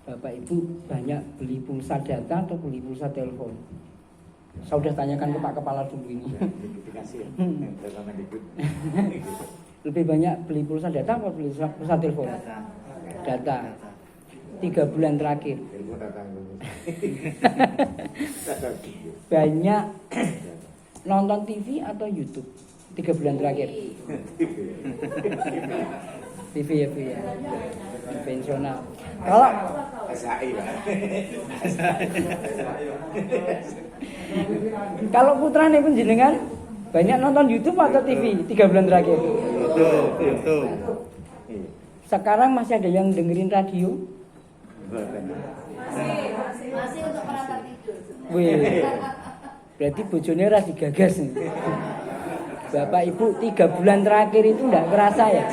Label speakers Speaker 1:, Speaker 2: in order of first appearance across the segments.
Speaker 1: Bapak Ibu banyak beli pulsa data atau beli pulsa telepon? Saya sudah tanyakan ke Pak Kepala dulu ini. Lebih banyak beli pulsa data atau beli pulsa telepon? Data. 3 bulan terakhir. Banyak nonton TV atau YouTube 3 bulan terakhir? TV ya Bu ya. Konvensional. Kalau putra nih penjenengan banyak nonton YouTube atau TV 3 bulan terakhir?
Speaker 2: YouTube.
Speaker 1: Sekarang masih ada yang dengerin radio?
Speaker 3: Masih untuk perangkat tidur.
Speaker 1: Wih, berarti bojone ora digagas nih. Bapak Ibu 3 bulan terakhir itu enggak kerasa ya.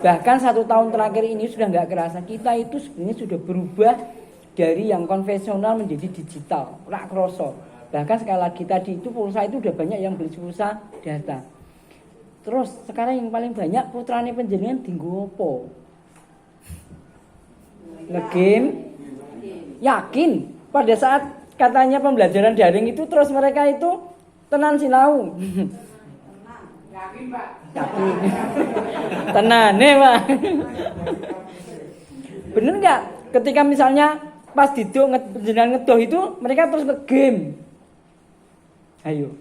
Speaker 1: Bahkan 1 tahun terakhir ini sudah enggak kerasa. Kita itu sebenarnya sudah berubah dari yang konvensional menjadi digital. Rak kroso. Bahkan sekali lagi tadi itu pulsa itu udah banyak yang beli pulsa data. Terus sekarang yang paling banyak putrane panjenengan dienggo apa? Ngegame. Yakin pada saat katanya pembelajaran daring itu terus mereka itu tenan sinau.
Speaker 3: Yakin Pak?
Speaker 1: Yakin. Tenan nih Pak. Bener nggak? Ketika misalnya pas dido jenengan ngedoh itu mereka terus ngegame. Ayo.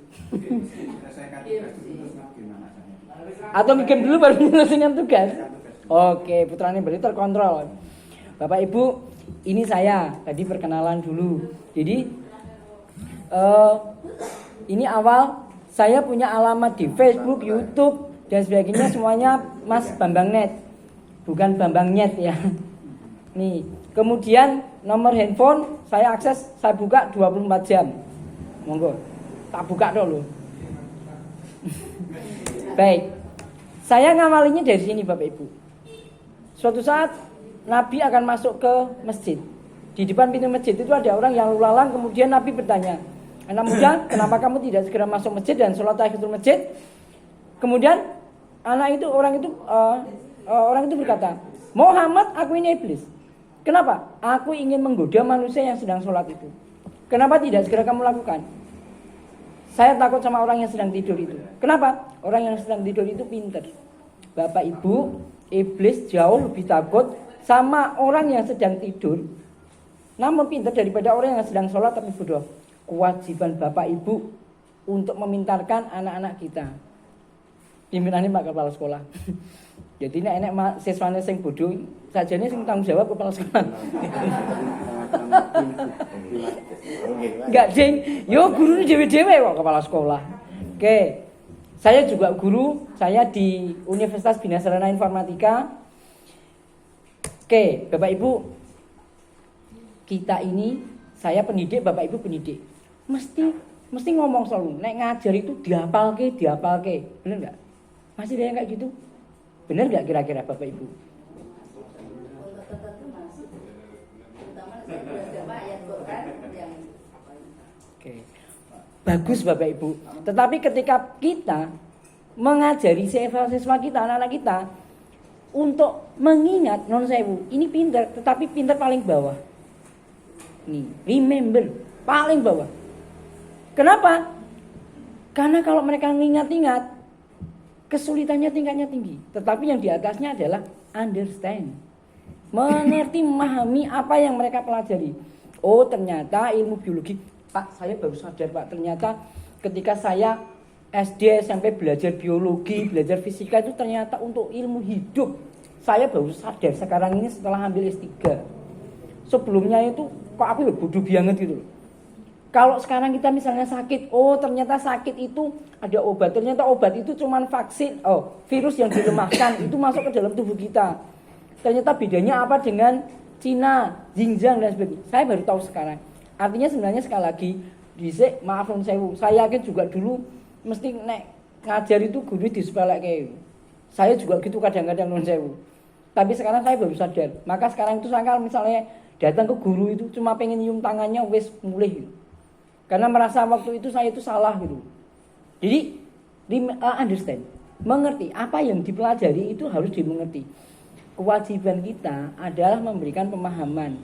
Speaker 1: Atau ngegame dulu baru menyelesaikan tugas. Oke, putranya berarti terkontrol. Bapak Ibu, ini saya tadi perkenalan dulu. Jadi ini awal saya punya alamat di Facebook, YouTube dan sebagainya semuanya Mas Bambang Net, bukan Bambang Net ya. Nih, kemudian nomor handphone saya akses, saya buka 24 jam. Monggo, tak buka dulu. Baik, saya ngamalinya dari sini Bapak Ibu. Suatu saat Nabi akan masuk ke masjid. Di depan pintu masjid itu ada orang yang lalu lalang. Kemudian Nabi bertanya, anak muda, kenapa kamu tidak segera masuk masjid dan sholat tahiyatul masjid? Kemudian orang itu berkata, Muhammad, aku ini iblis. Kenapa? Aku ingin menggoda manusia yang sedang sholat itu. Kenapa tidak segera kamu lakukan? Saya takut sama orang yang sedang tidur itu. Kenapa? Orang yang sedang tidur itu pintar. Bapak Ibu, iblis jauh lebih takut sama orang yang sedang tidur, namun pintar daripada orang yang sedang sholat tapi bodoh. Kewajiban Bapak Ibu untuk memintarkan anak-anak kita. Pimpinannya Pak Kepala Sekolah. Jadi ini enak siswane sing bodoh, sajane sing tanggung jawab Kepala Sekolah. Enggak ding, yo guru dewe-dewe kok Kepala Sekolah. Oke. Saya juga guru, saya di Universitas Bina Sarana Informatika. Oke, Bapak Ibu, kita ini, saya pendidik, Bapak Ibu pendidik. Mesti ngomong selalu, nek ngajar itu dihafalke. Bener enggak? Masih ada yang kayak gitu? Bener enggak kira-kira Bapak Ibu?
Speaker 3: Untuk tertentu masih. Terutama beberapa ayat Quran yang
Speaker 1: Oke. Bagus Bapak Ibu. Tetapi ketika kita mengajari siswa kita, anak-anak kita untuk mengingat non sewu, ini pintar, tetapi pintar paling bawah. Nih, remember paling bawah. Kenapa? Karena kalau mereka mengingat-ingat, kesulitannya tingkatnya tinggi. Tetapi yang di atasnya adalah understand, mengerti, memahami apa yang mereka pelajari. Oh ternyata ilmu biologi. Pak, saya baru sadar Pak, ternyata ketika saya SD, SMP belajar biologi, belajar fisika itu ternyata untuk ilmu hidup. Saya baru sadar sekarang ini setelah ambil S3. Sebelumnya itu kok aku ya bodoh banget gitu. Kalau sekarang kita misalnya sakit, oh ternyata sakit itu ada obat. Ternyata obat itu cuma vaksin, virus yang dilemahkan itu masuk ke dalam tubuh kita. Ternyata bedanya apa dengan Cina, Xinjiang dan sebagainya. Saya baru tahu sekarang. Artinya sebenarnya sekali lagi, dhisik maaf nun sewu. Saya yakin juga dulu mesti nek ngajar itu guru disepelekke. Saya juga gitu kadang-kadang nun sewu. Tapi sekarang saya baru sadar. Maka sekarang itu saya misalnya datang ke guru itu cuma pengen nyium tangannya wis mulih. Karena merasa waktu itu saya itu salah gitu. Jadi understand, mengerti apa yang dipelajari itu harus dimengerti. kewajiban kita adalah memberikan pemahaman.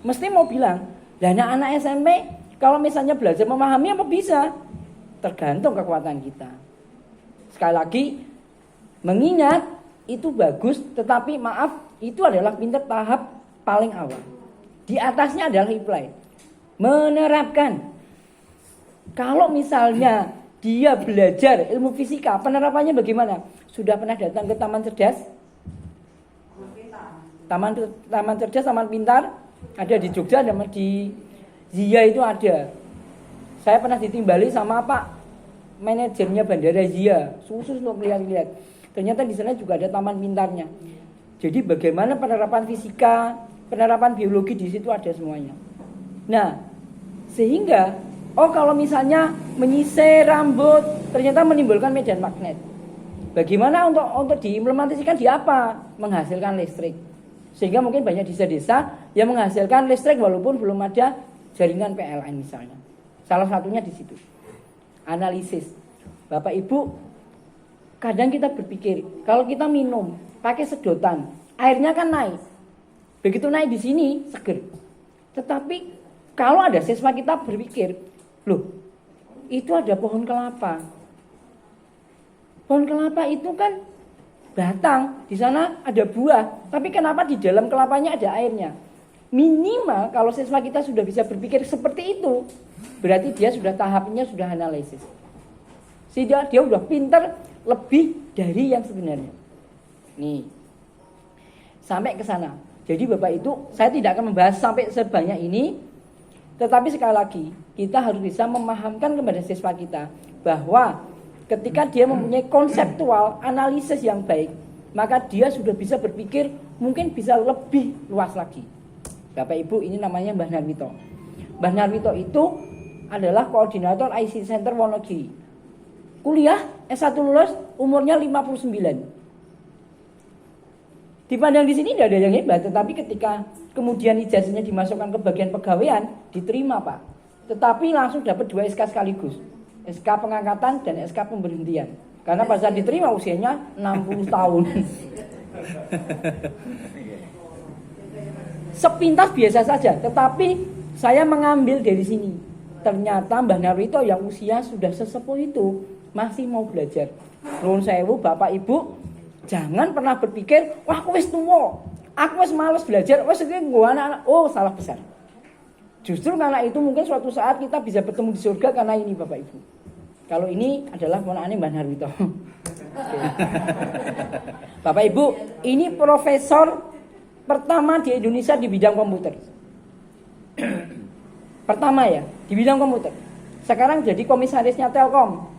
Speaker 1: Mesti mau bilang, lah anak SMP kalau misalnya belajar memahami apa bisa? Tergantung kekuatan kita. Sekali lagi, mengingat itu bagus, tetapi maaf, itu adalah pinter tahap paling awal. Di atasnya adalah apply, menerapkan. Kalau misalnya dia belajar ilmu fisika, penerapannya bagaimana? Sudah pernah datang ke taman cerdas? Taman cerdas, taman pintar ada di Jogja, ada di Zia itu ada. Saya pernah ditimbali sama Pak manajernya Bandara Zia, khusus untuk lihat-lihat. Ternyata di sana juga ada taman pintarnya. Jadi bagaimana penerapan fisika, penerapan biologi di situ ada semuanya. Nah, sehingga kalau misalnya menyisir rambut ternyata menimbulkan medan magnet. Bagaimana untuk diimplementasikan di apa? Menghasilkan listrik. Sehingga mungkin banyak desa-desa yang menghasilkan listrik walaupun belum ada jaringan PLN misalnya. Salah satunya di situ. Analisis. Bapak Ibu, kadang kita berpikir kalau kita minum pakai sedotan, airnya kan naik. Begitu naik di sini seger. Tetapi kalau ada siswa kita berpikir, loh, itu ada pohon kelapa. Pohon kelapa itu kan batang, di sana ada buah, tapi kenapa di dalam kelapanya ada airnya? Minimal kalau siswa kita sudah bisa berpikir seperti itu, berarti dia sudah tahapnya sudah analisis. Sehingga dia sudah pintar lebih dari yang sebenarnya. Nih, sampai ke sana. Jadi Bapak itu, saya tidak akan membahas sampai sebanyak ini, tetapi sekali lagi kita harus bisa memahamkan kepada siswa kita bahwa ketika dia mempunyai konseptual analisis yang baik, maka dia sudah bisa berpikir mungkin bisa lebih luas lagi. Bapak Ibu, ini namanya Mbah Narwito. Mbah Narwito itu adalah koordinator IC Center Wonogiri. Kuliah S1 lulus umurnya 59. Dipandang di sini tidak ada yang hebat, tetapi ketika kemudian ijazahnya dimasukkan ke bagian pegawaian, diterima Pak. Tetapi langsung dapat 2 SK sekaligus. SK pengangkatan dan SK pemberhentian. Karena pada saat diterima usianya 60 tahun. Sepintas biasa saja, tetapi saya mengambil dari sini. Ternyata Mbah Narwito yang usia sudah sesepuh itu masih mau belajar. Nuwun sewu Bapak Ibu, jangan pernah berpikir, wah aku wis tuwa, aku wis males belajar, wis iki nggo anak-anak. Oh, salah besar. Justru karena itu mungkin suatu saat kita bisa bertemu di surga karena ini Bapak Ibu. Kalau ini adalah ponakane Mbah Narwito. Bapak Ibu, ini profesor pertama di Indonesia di bidang komputer. Pertama ya, di bidang komputer. Sekarang jadi komisarisnya Telkom.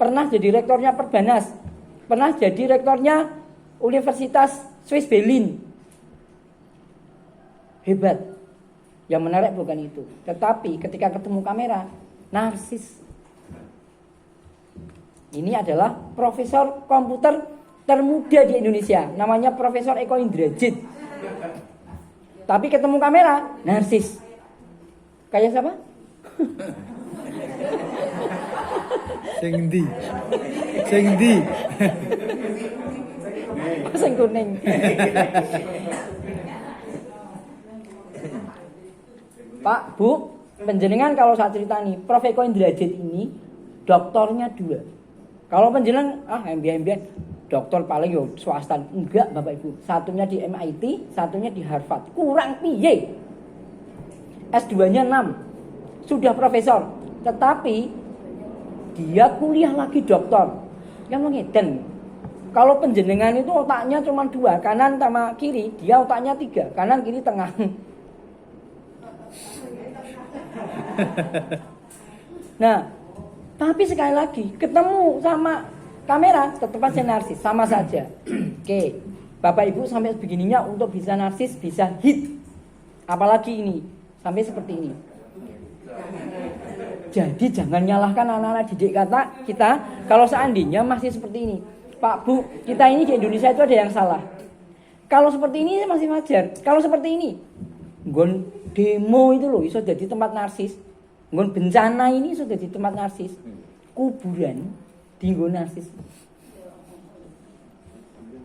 Speaker 1: Pernah jadi rektornya Perbanas. Pernah jadi rektornya Universitas Swiss Berlin. Hebat. Yang menarik bukan itu. Tetapi ketika ketemu kamera, narsis. Ini adalah profesor komputer termuda di Indonesia. Namanya Profesor Eko Indrajit. Tapi ketemu kamera, narsis. Kayak siapa?
Speaker 2: Sing ndi? Sing ndi?
Speaker 1: Sing kuning. Pak, Bu, penjenengan kalau saya cerita nih, Prof Eko Indrajit ini doktornya 2. Kalau penjenengan MBA dokter paling yo swasta, enggak Bapak Ibu. Satunya di MIT, satunya di Harvard. Kurang piye? S2-nya 6. Sudah profesor, tetapi dia kuliah lagi doktor. Yang mengeden. Kalau penjenengan itu otaknya cuma 2, kanan sama kiri, dia otaknya 3, kanan kiri tengah. Nah, tapi sekali lagi ketemu sama kamera tetap aja narsis, sama saja. Oke, Bapak Ibu sampai begininya untuk bisa narsis, bisa hit. Apalagi ini, sampai seperti ini. Jadi jangan nyalahkan anak-anak didik kita kalau seandainya masih seperti ini. Pak Bu, kita ini di Indonesia itu ada yang salah. Kalau seperti ini masih wajar. Kalau seperti ini, nggon demo itu loh, iso jadi tempat narsis. Nggon bencana ini iso jadi tempat narsis. Kuburan dinggo narsis.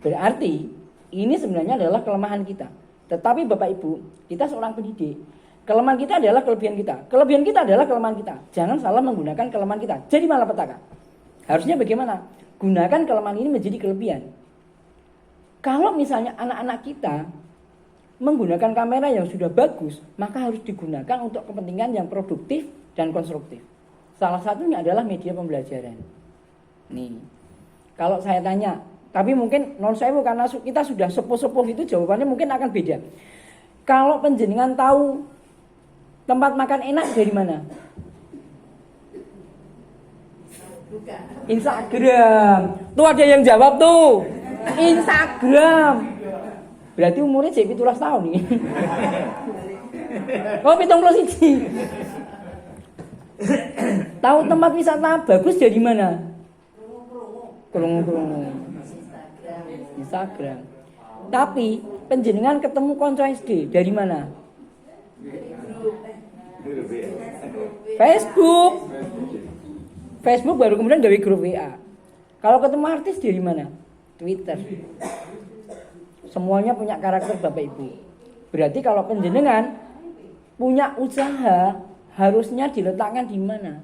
Speaker 1: Berarti Ini sebenarnya adalah kelemahan kita. Tetapi Bapak Ibu, kita seorang pendidik. Kelemahan kita adalah kelebihan kita. Kelebihan kita adalah kelemahan kita. Jangan salah menggunakan kelemahan kita. Jadi malapetaka. Harusnya bagaimana? Gunakan kelemahan ini menjadi kelebihan. Kalau misalnya anak-anak kita menggunakan kamera yang sudah bagus, maka harus digunakan untuk kepentingan yang produktif dan konstruktif. Salah satunya adalah media pembelajaran. Nih, kalau saya tanya, tapi mungkin non sewu karena kita sudah sepuh-sepuh itu jawabannya mungkin akan beda. Kalau penjenengan tahu tempat makan enak dari mana?
Speaker 3: Bukan.
Speaker 1: Instagram. Tuh ada yang jawab tuh. Instagram. Berarti umurnya jadi 17 tahun nih. Oh, 71. Tahu tempat wisata bagus dari mana? Krungu-krungu. Instagram. Tapi penjenengan ketemu konco SD dari mana? Facebook. Facebook baru kemudian dari grup WA. Kalau ketemu artis dari mana? Twitter. Semuanya punya karakter Bapak Ibu. Berarti kalau penjenengan punya usaha harusnya diletakkan di mana?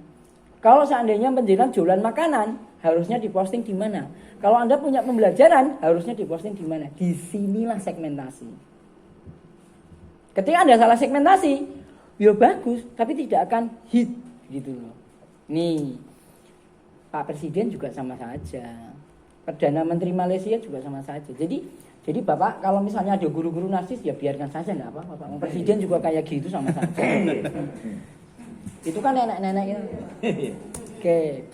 Speaker 1: Kalau seandainya penjenengan jualan makanan, harusnya diposting di mana? Kalau Anda punya pembelajaran, harusnya diposting di mana? Disinilah segmentasi. Ketika Anda salah segmentasi, ya bagus, tapi tidak akan hit gitu loh. Nih, Pak Presiden juga sama saja. Perdana Menteri Malaysia juga sama saja. Jadi Bapak kalau misalnya ada guru-guru narsis ya biarkan saja, enggak apa-apa Pak. Presiden juga kayak gitu sama saja. Itu kan nenek-nenek ya. Oke.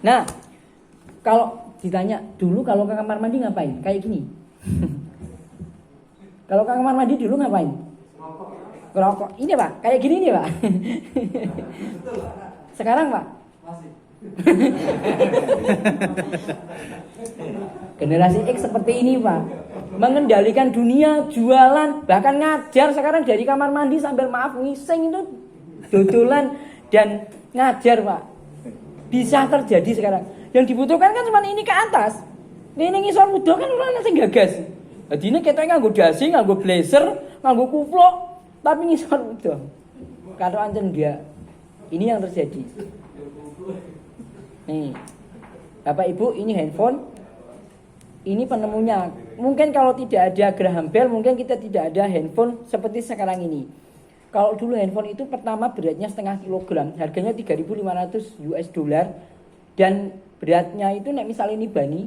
Speaker 1: Nah, kalau ditanya dulu kalau ke kamar mandi ngapain? Kayak gini. Kalau ke kamar mandi dulu ngapain? Ngerokok. Ini Pak, kayak gini nih Pak. Sekarang Pak? Masih. Generasi X seperti ini Pak, mengendalikan dunia, jualan, bahkan ngajar sekarang dari kamar mandi sambil maaf ngising itu dodolan dan ngajar Pak. Bisa terjadi sekarang. Yang dibutuhkan kan cuma ini ke atas. Ini ngisor muda kan orang sing gagas. Jadi ini kita nganggo dasi, nganggo blazer, nganggo kuplok, tapi ngisor muda. Karo ancen dia. Ini yang terjadi. Nih, Bapak Ibu, ini handphone. Ini penemunya. Mungkin kalau tidak ada Graham Bell, mungkin kita tidak ada handphone seperti sekarang ini. Kalau dulu handphone itu pertama beratnya setengah kilogram, harganya 3.500 US dollar, dan beratnya itu nek misalnya ini bani,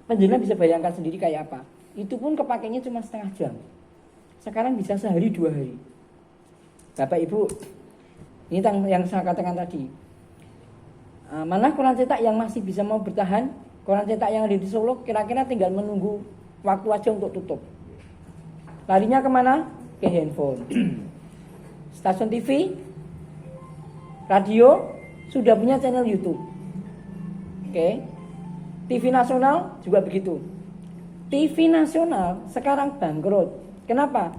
Speaker 1: penjenengan bisa bayangkan sendiri kayak apa. Itu pun kepakainya cuma setengah jam. Sekarang bisa sehari 2 hari. Bapak Ibu, ini yang saya katakan tadi. Mana koran cetak yang masih bisa mau bertahan? Koran cetak yang ada di Solo kira-kira tinggal menunggu waktu aja untuk tutup. Larinya kemana? Ke handphone. Stasiun TV, radio sudah punya channel YouTube. Oke. TV nasional juga begitu. TV nasional sekarang bangkrut. Kenapa?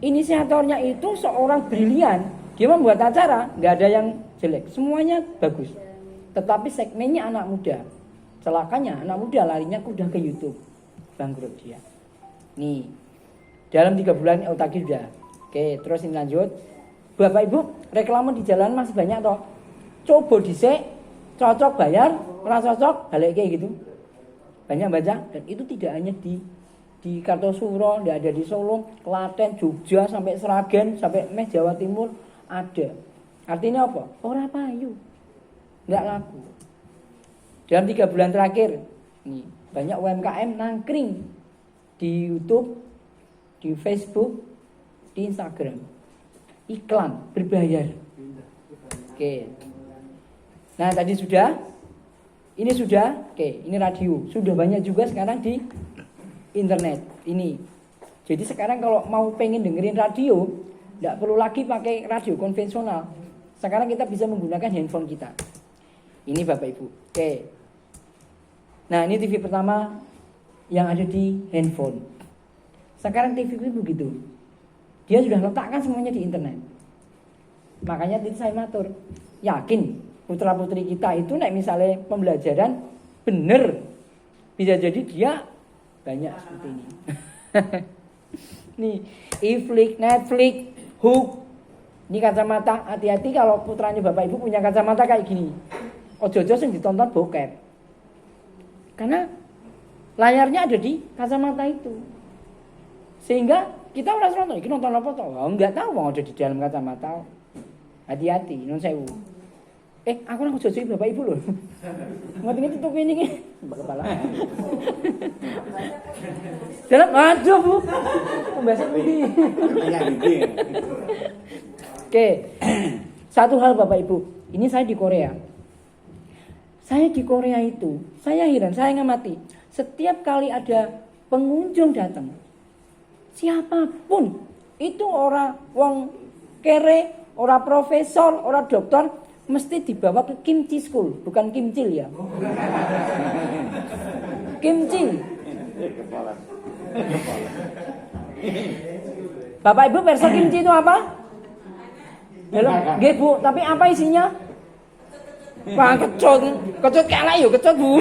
Speaker 1: Inisiatornya itu seorang brilian. Dia membuat acara, nggak ada yang jelek, semuanya bagus. Tetapi segmennya anak muda. Celakanya anak muda larinya udah ke YouTube, bangkrut dia. Nih, dalam 3 bulan otak sudah. Oke, terus ini lanjut. Bapak Ibu, reklame di jalan masih banyak toh. Coba dhisik, cocok bayar, ora cocok balik kayak gitu. Banyak baca, dan itu tidak hanya di Kartosuro, tidak ada di Solo, Klaten, Jogja, sampai Sragen, sampai Jawa Timur ada. Artinya apa? Ora payu, nggak laku. Dalam 3 bulan terakhir, nih, banyak UMKM nangkring di YouTube, di Facebook, di Instagram. Iklan berbayar. Oke. Nah tadi sudah, ini sudah, oke, ini radio. Sudah banyak juga sekarang di internet ini. Jadi sekarang kalau mau pengen dengerin radio, tidak perlu lagi pakai radio konvensional. Sekarang kita bisa menggunakan handphone kita. Ini Bapak Ibu. Oke. Nah ini TV pertama yang ada di handphone. Sekarang TV itu begitu. Dia sudah letakkan semuanya di internet. Makanya tadi saya matur, yakin putra putri kita itu nek misalnya pembelajaran bener, bisa jadi dia banyak seperti ini. Nih, Iflik, Netflix, Hook. Ini kacamata, hati-hati kalau putranya bapak ibu punya kacamata kayak gini. Ojo-ojo sing ditonton bokep. Karena layarnya ada di kacamata itu. Sehingga kita merasa nonton, ini nonton apa toh? Enggak tahu mau ada di dalam kacamata. Hati-hati, non sewu. Aku nang jojoki bapak ibu loh. Ngoten iki tutup ini kepala. Dalam aduh Bu. Pembahasan ini. Oke. Satu hal Bapak Ibu, ini saya di Korea. Saya di Korea itu, saya heran, saya ngamati. Setiap kali ada pengunjung datang, siapapun, itu orang wong kere, orang profesor, orang dokter, mesti dibawa ke kimchi school, bukan kimcil ya. Kimchi. Bapak Ibu perso kimchi itu apa? Belum, nggih Bu, tapi apa isinya? Wah, kecut kalah yo, kecut Bu.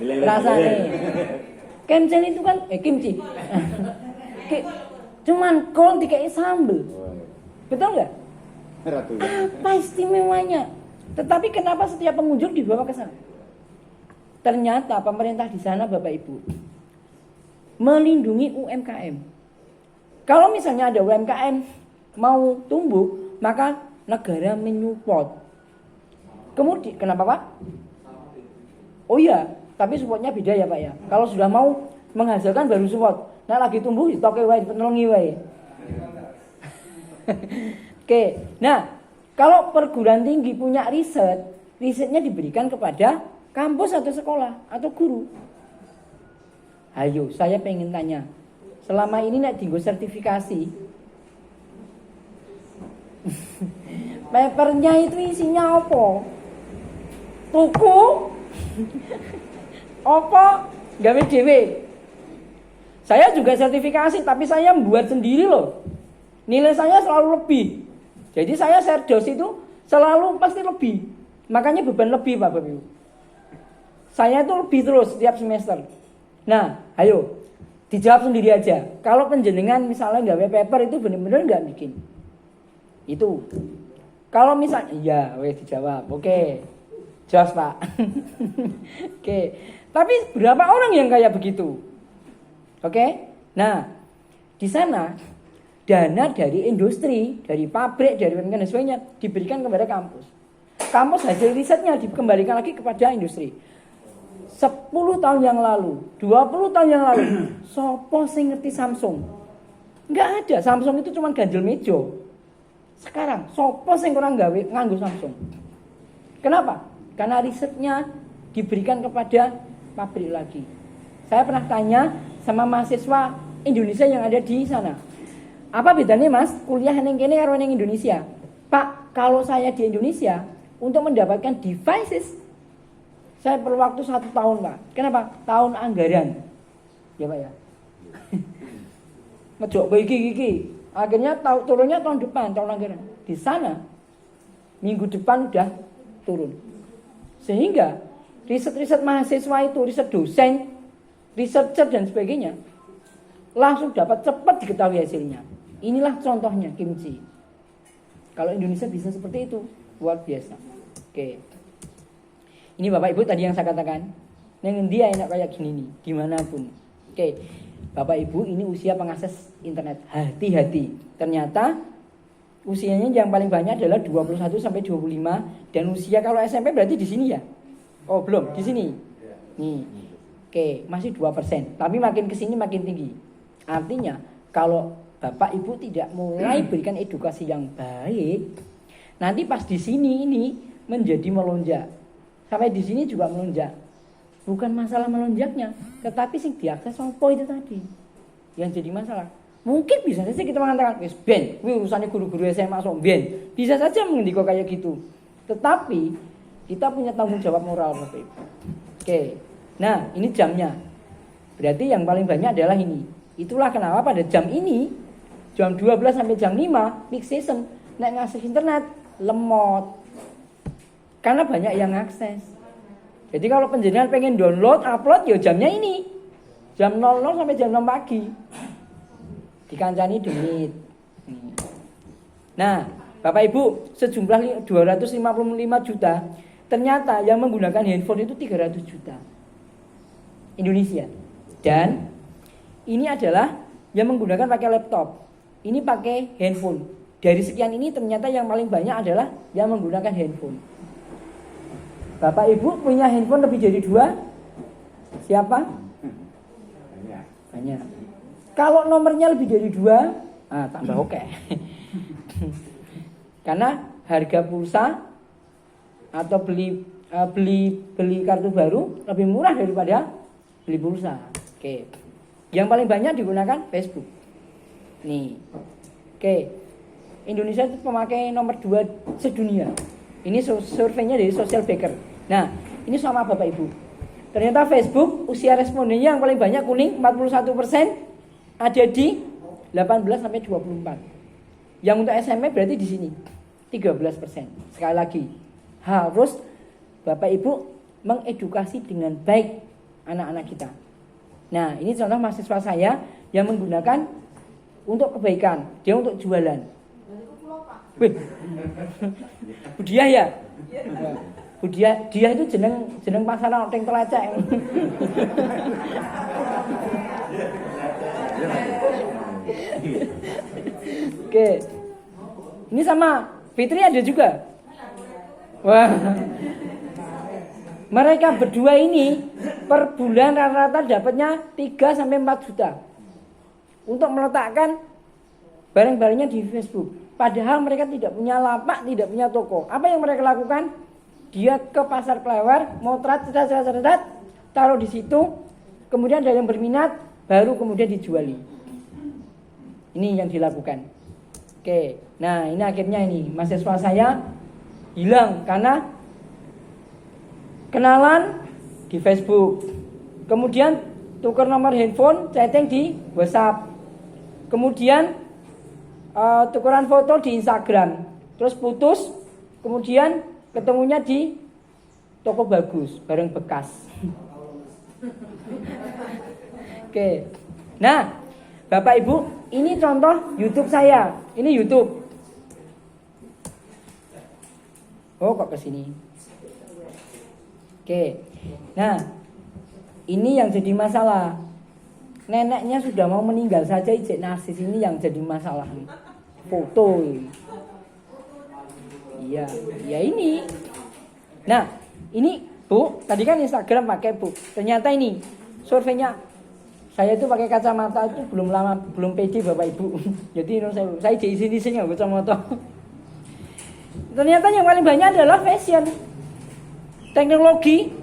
Speaker 1: Rasanya. Kimchi itu kan kimchi. Cuman kol dikasih sambel. Betul enggak? Apa istimewanya? Tetapi kenapa setiap pengunjung dibawa ke sana? Ternyata pemerintah di sana Bapak Ibu melindungi UMKM. Kalau misalnya ada UMKM mau tumbuh, maka negara menyupport. Kemudian kenapa Pak? Oh iya, tapi supportnya beda ya Pak ya. Kalau sudah mau menghasilkan baru support. Nah lagi tumbuh ditoke wae, penelungi wae. Oke, nah kalau perguruan tinggi punya risetnya diberikan kepada kampus atau sekolah atau guru. Ayo, saya pengen tanya, selama ini nek dienggo sertifikasi, papernya itu isinya apa? Tuku? Apa? Gawe dhewe. Saya juga sertifikasi, tapi saya membuat sendiri loh. Nilai saya selalu lebih. Jadi saya serdos itu selalu pasti lebih. Makanya beban lebih Bapak Ibu. Saya itu lebih terus setiap semester. Nah, ayo dijawab sendiri aja. Kalau penjenengan misalnya gawe paper itu benar-benar nggak bikin. Itu. Kalau misalnya, iya, wes dijawab. Oke. Jelas Pak. Oke. Tapi berapa orang yang kayak begitu? Oke. Nah, di sana dana dari industri, dari pabrik, dari dan sebagainya diberikan kepada kampus. Kampus hasil risetnya dikembalikan lagi kepada industri. 10 tahun yang lalu, 20 tahun yang lalu, sopo sing ngerti Samsung? Enggak ada. Samsung itu cuma ganjel meja. Sekarang sopo sing kurang gawe nganggo Samsung? Kenapa? Karena risetnya diberikan kepada pabrik lagi. Saya pernah tanya sama mahasiswa Indonesia yang ada di sana. Apa bedanya Mas kuliah ning kene karo ning Indonesia? Pak, kalau saya di Indonesia untuk mendapatkan devices saya perlu waktu 1 tahun Pak. Kenapa? Tahun anggaran. Ya Pak ya. Ngejok iki. Akhirnya turunnya tahun depan, tahun anggaran. Di sana minggu depan udah turun. Sehingga riset-riset mahasiswa itu, riset dosen, researcher dan sebagainya langsung dapat cepat diketahui hasilnya. Inilah contohnya kimchi. Kalau Indonesia bisa seperti itu, luar biasa. Oke. Ini Bapak Ibu tadi yang saya katakan. Yang dia enak kayak gini nih, dimanapun. Oke. Bapak Ibu ini usia pengakses internet. Hati-hati. Ternyata usianya yang paling banyak adalah 21 sampai 25 dan usia kalau SMP berarti di sini ya. Oh, belum, di sini. Nih. Oke, masih 2%, tapi makin ke sini makin tinggi. Artinya kalau Bapak Ibu tidak mulai berikan edukasi yang baik, nanti pas di sini ini menjadi melonjak. Sampai di sini juga melonjak. Bukan masalah melonjaknya, tetapi sing diakses apa itu tadi yang jadi masalah. Mungkin bisa saja kita mengatakan wis ben, kuwi urusane guru-guru SMA sok ben. Bisa saja mengendiko kayak gitu. Tetapi kita punya tanggung jawab moral Bapak Ibu. Oke. Nah, ini jamnya. Berarti yang paling banyak adalah ini. Itulah kenapa pada jam ini jam 12 sampai jam 5 peak season nek ngakses internet lemot. Karena banyak yang akses. Jadi kalau penjenengan pengen download, upload ya jamnya ini. Jam 00 sampai jam 6 pagi. Dikancani demit. Nah, Bapak Ibu, sejumlah 255 juta. Ternyata yang menggunakan handphone itu 300 juta. Indonesia. Dan ini adalah yang menggunakan pakai laptop. Ini pakai handphone. Dari sekian ini ternyata yang paling banyak adalah yang menggunakan handphone. Bapak Ibu punya handphone lebih dari 2? Siapa? Banyak. Kalau nomornya lebih dari 2, tambah oke. Karena harga pulsa atau beli kartu baru lebih murah daripada beli pulsa. Oke. Yang paling banyak digunakan Facebook. Nih. Oke. Indonesia itu pemakai nomor 2 sedunia. Ini surveinya dari Social Baker. Nah, ini sama Bapak Ibu. Ternyata Facebook usia respondennya yang paling banyak kuning 41%, ada di 18 sampai 24. Yang untuk SMS berarti di sini 13%. Sekali lagi, harus Bapak Ibu mengedukasi dengan baik anak-anak kita. Nah, ini contoh mahasiswa saya yang menggunakan untuk kebaikan, dia untuk jualan. Wih, Budiah ya? Budiah, dia itu jeneng pasaran orang telecek. Oke, ini sama Fitri ada juga. Wah, mereka berdua ini per bulan rata-rata dapatnya 3 sampai 4 juta untuk meletakkan barang-barangnya di Facebook. Padahal mereka tidak punya lapak, tidak punya toko. Apa yang mereka lakukan? Dia ke pasar Klewer, motret, taruh di situ. Kemudian ada yang berminat, baru kemudian dijuali. Ini yang dilakukan. Oke, nah ini akhirnya ini mahasiswa saya hilang karena kenalan di Facebook. Kemudian tukar nomor handphone, chatting di WhatsApp. Kemudian tukeran foto di Instagram, terus putus, kemudian ketemunya di toko bagus, barang bekas. Oke, nah Bapak Ibu, ini contoh YouTube saya, ini YouTube. Oh kok kesini? Oke, nah ini yang jadi masalah. Neneknya sudah mau meninggal saja, ijek narsis ini yang jadi masalah. Foto. Iya, ya ini. Nah, ini Bu, tadi kan Instagram pakai Bu. Ternyata ini surveinya saya itu pakai kacamata itu belum pede Bapak Ibu. Jadi saya di sini nggak kacamata. Ternyata yang paling banyak adalah fashion, teknologi.